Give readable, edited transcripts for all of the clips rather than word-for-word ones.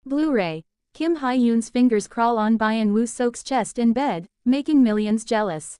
Blu-ray. Kim Hye-yoon's fingers crawl on Byun Woo-seok's chest in bed, making millions jealous.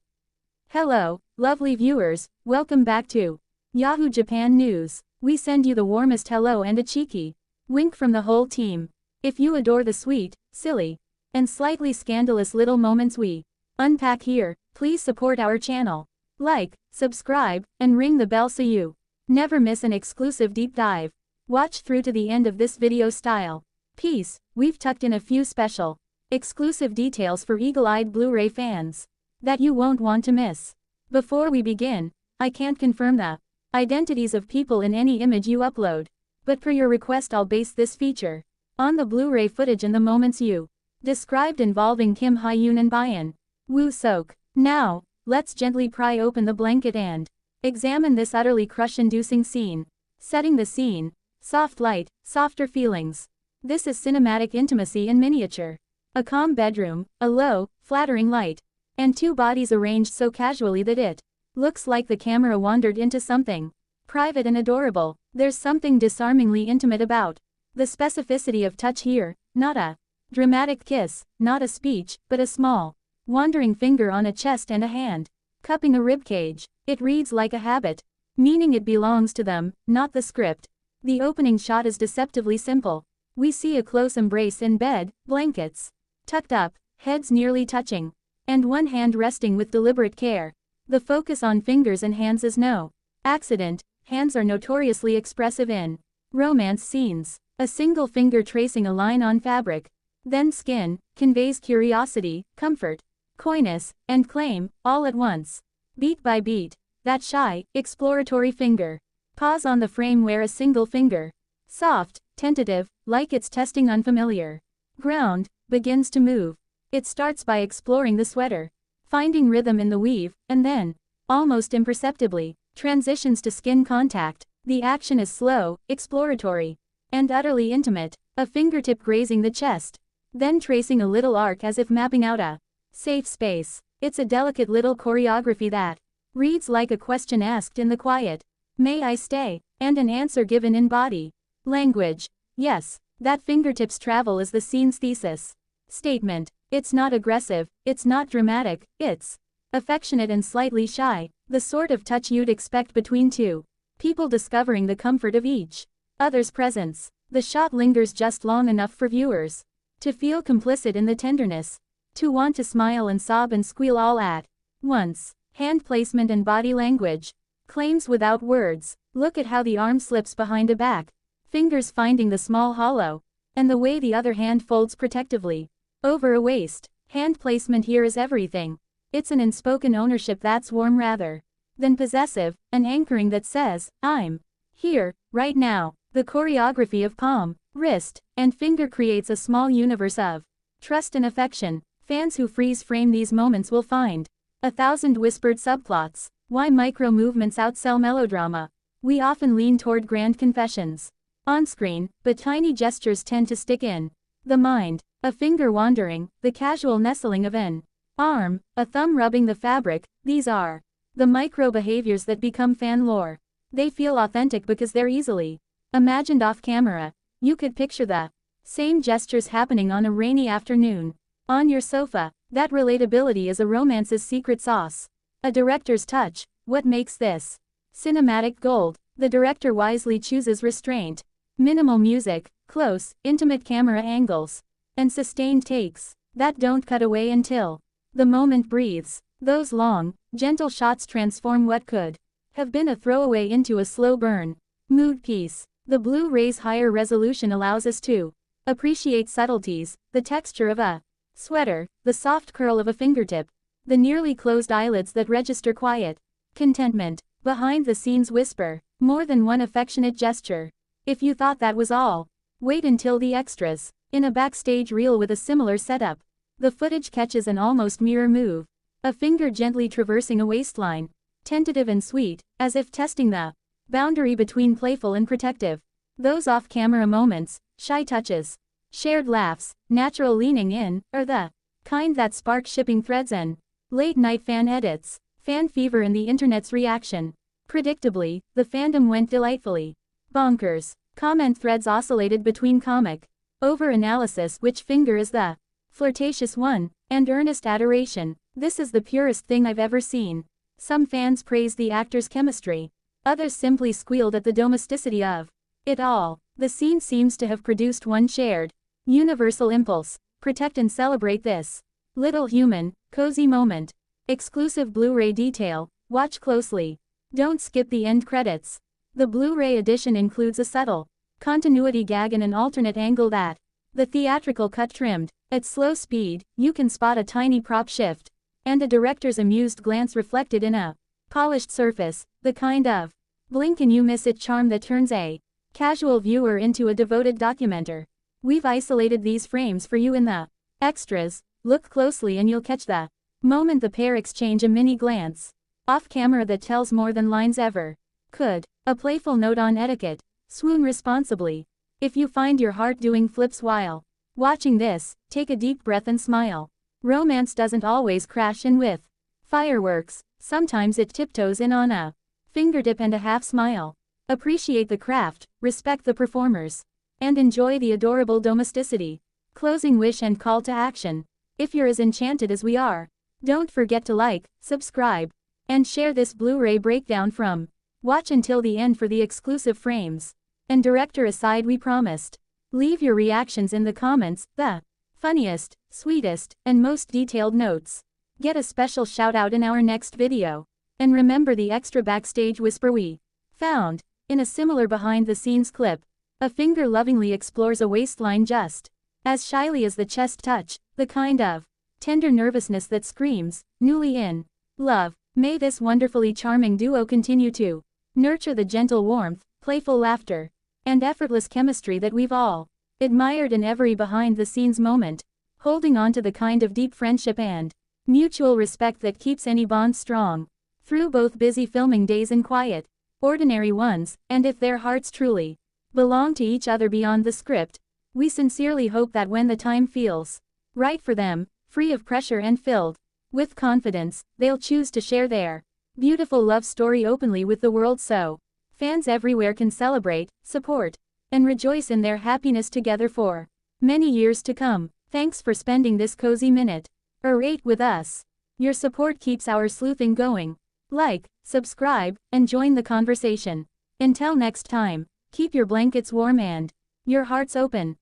Hello, lovely viewers, welcome back to Yahoo Japan News. We send you the warmest hello and a cheeky wink from the whole team. If you adore the sweet, silly, and slightly scandalous little moments we unpack here, please support our channel. Like, subscribe, and ring the bell so you never miss an exclusive deep dive. Watch through to the end of this video style. Peace, we've tucked in a few special, exclusive details for eagle-eyed Blu-ray fans that you won't want to miss. Before we begin, I can't confirm the identities of people in any image you upload, but per your request I'll base this feature on the Blu-ray footage and the moments you described involving Kim Hye-yoon and Byun Woo-seok. Now, let's gently pry open the blanket and examine this utterly crush-inducing scene. Setting the scene, soft light, softer feelings. This is cinematic intimacy in miniature. A calm bedroom, a low, flattering light, and two bodies arranged so casually that it looks like the camera wandered into something private and adorable. There's something disarmingly intimate about the specificity of touch here, not a dramatic kiss, not a speech, but a small, wandering finger on a chest and a hand cupping a ribcage. It reads like a habit, meaning it belongs to them, not the script. The opening shot is deceptively simple. We see a close embrace in bed, blankets tucked up, heads nearly touching, and one hand resting with deliberate care. The focus on fingers and hands is no accident. Hands are notoriously expressive in romance scenes. A single finger tracing a line on fabric, then skin, conveys curiosity, comfort, coyness, and claim, all at once. Beat by beat, that shy, exploratory finger pause on the frame where a single finger, soft, tentative, like it's testing unfamiliar ground, begins to move. It starts by exploring the sweater, finding rhythm in the weave, and then, almost imperceptibly, transitions to skin contact. The action is slow, exploratory, and utterly intimate, a fingertip grazing the chest, then tracing a little arc as if mapping out a safe space. It's a delicate little choreography that reads like a question asked in the quiet. May I stay? And an answer given in body language. Yes, that fingertips travel is the scene's thesis statement. It's not aggressive, it's not dramatic, it's affectionate and slightly shy, the sort of touch you'd expect between two people discovering the comfort of each other's presence. The shot lingers just long enough for viewers to feel complicit in the tenderness, to want to smile and sob and squeal all at once. Hand placement and body language. Claims without words. Look at how the arm slips behind a back, fingers finding the small hollow, and the way the other hand folds protectively over a waist. Hand placement here is everything. It's an unspoken ownership that's warm rather than possessive, an anchoring that says, I'm here, right now. The choreography of palm, wrist, and finger creates a small universe of trust and affection. Fans who freeze frame these moments will find 1,000 whispered subplots. Why micro movements outsell melodrama? We often lean toward grand confessions on screen, but tiny gestures tend to stick in the mind. A finger wandering, the casual nestling of an arm, a thumb rubbing the fabric. These are the micro behaviors that become fan lore. They feel authentic because they're easily imagined off camera. You could picture the same gestures happening on a rainy afternoon on your sofa. That relatability is a romance's secret sauce. A director's touch. What makes this cinematic gold? The director wisely chooses restraint, minimal music, close, intimate camera angles, and sustained takes that don't cut away until the moment breathes. Those long, gentle shots transform what could have been a throwaway into a slow burn mood piece. The Blu-ray's higher resolution allows us to appreciate subtleties, the texture of a sweater, the soft curl of a fingertip, the nearly closed eyelids that register quiet contentment. Behind the scenes whisper more than one affectionate gesture. If you thought that was all, wait until the extras. In a backstage reel with a similar setup, the footage catches an almost mirror move. A finger gently traversing a waistline, tentative and sweet, as if testing the boundary between playful and protective. Those off-camera moments, shy touches, shared laughs, natural leaning in, are the kind that spark shipping threads and late-night fan edits. Fan fever in the internet's reaction. Predictably, the fandom went delightfully bonkers. Comment threads oscillated between comic over-analysis, which finger is the flirtatious one, and earnest adoration. This is the purest thing I've ever seen. Some fans praised the actors' chemistry. Others simply squealed at the domesticity of it all. The scene seems to have produced one shared, universal impulse: protect and celebrate this little human, cozy moment. Exclusive Blu-ray detail: watch closely. Don't skip the end credits. The Blu-ray edition includes a subtle continuity gag and an alternate angle that the theatrical cut trimmed. At slow speed, you can spot a tiny prop shift, and a director's amused glance reflected in a polished surface, the kind of blink and you miss it charm that turns a casual viewer into a devoted documenter. We've isolated these frames for you in the extras. Look closely and you'll catch the moment the pair exchange a mini glance off camera that tells more than lines ever could. A playful note on etiquette: swoon responsibly. If you find your heart doing flips while watching this, take a deep breath and smile. Romance doesn't always crash in with fireworks. Sometimes it tiptoes in on a fingerdip and a half smile. Appreciate the craft, respect the performers, and enjoy the adorable domesticity. Closing wish and call to action: if you're as enchanted as we are, don't forget to like, subscribe, and share this Blu-ray breakdown from watch until the end for the exclusive frames. And director aside, we promised. Leave your reactions in the comments. The funniest, sweetest, and most detailed notes get a special shout out in our next video. And remember the extra backstage whisper we found in a similar behind the scenes clip. A finger lovingly explores a waistline just as shyly as the chest touch, the kind of tender nervousness that screams, newly in love. May this wonderfully charming duo continue to nurture the gentle warmth, playful laughter, and effortless chemistry that we've all admired in every behind-the-scenes moment, holding on to the kind of deep friendship and mutual respect that keeps any bond strong through both busy filming days and quiet, ordinary ones. And if their hearts truly belong to each other beyond the script, we sincerely hope that when the time feels right for them, free of pressure and filled with confidence, they'll choose to share their beautiful love story openly with the world, so fans everywhere can celebrate, support, and rejoice in their happiness together for many years to come. Thanks for spending this cozy minute or 8 with us. Your support keeps our sleuthing going. Like, subscribe, and join the conversation. Until next time, keep your blankets warm and your hearts open.